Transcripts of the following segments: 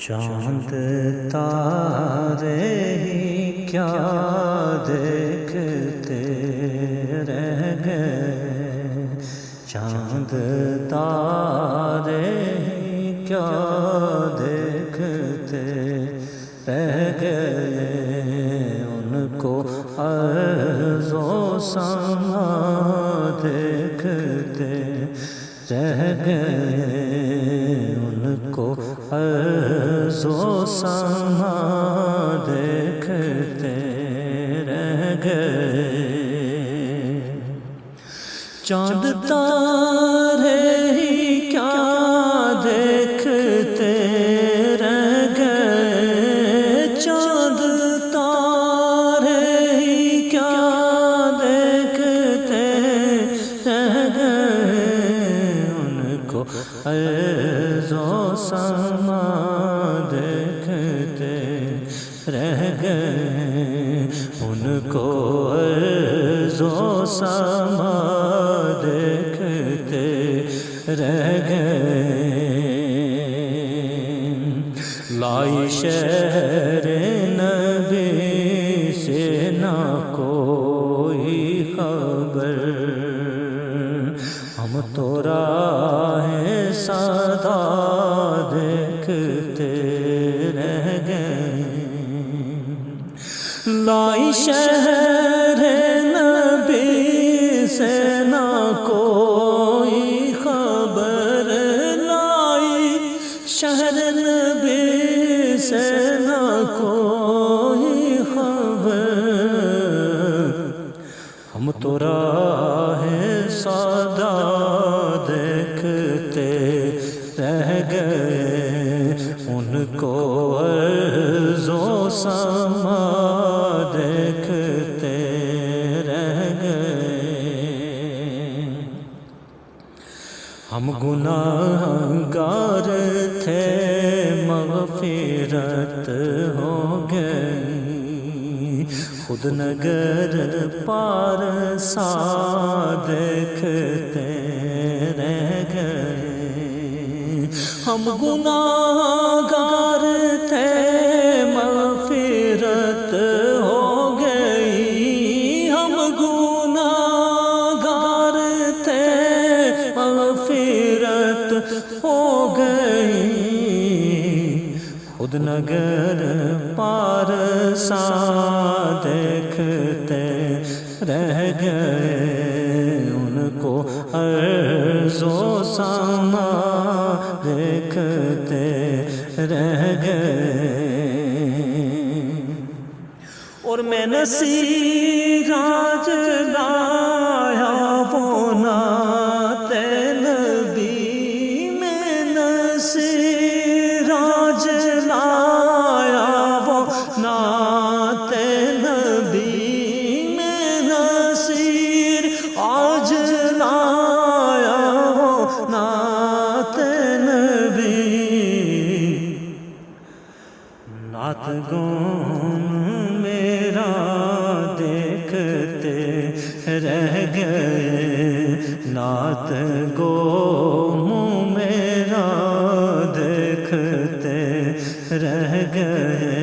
چاند تارے ہی کیا دیکھتے رہ گئے، چاند تارے ہی کیا دیکھتے رہ گئے، ان کو ارض و سما دیکھتے رہ گئے، ان کو ارض و سما دیکھتے رہ گئے، چاند تارے ہی کیا دیکھتے رہ گئے، چاند تارے ہی کیا دیکھتے رہ گئے، ان کو ارض و سما دیکھتے رہ گئے، ان کو ارض و سما دیکھتے رہ گئے، لائی شہر نبی سے نہ کوئی خبر، ہم تو راہ صدا دیکھتے رہ گئے، لائی شہر نبی سے نہ کوئی خبر، لائی شہر نبی سے نہ کوئی خبر، ہم تو راہ صدا دیکھتے رہ گئے، ان کو ارض و سما دیکھتے رہ گئے، ہم گناہگار تھے مغفرت ہو گئی، خود نگر پارسا دیکھتے رہ گئے، ہم گناہگار تھے مغفرت ہو گئی، ہم گناہگار تھے مغفرت ہو گئی، خود نگر پارسا دیکھتے رہ گئے، ان کو ارض و سما دیکھتے رہ گئے، اور میں نصیراج لایا وہ نعت نبی، میں نصیراج لایا وہ نعت نبی، میں نصیر آج لایا وہ نعت نبی، نعت گون میرا دیکھتے رہ گئے، نعت گو میرا دیکھتے رہ گئے،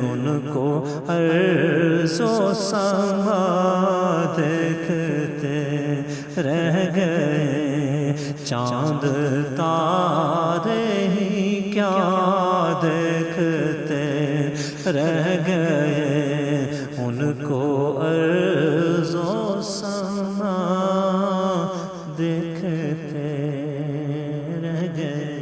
ان کو ارض و سما دیکھتے رہ گئے، چاند تارے ہی کیا دیکھتے رہ گئے، ان کو ارض و سما دیکھتے رہ گئے۔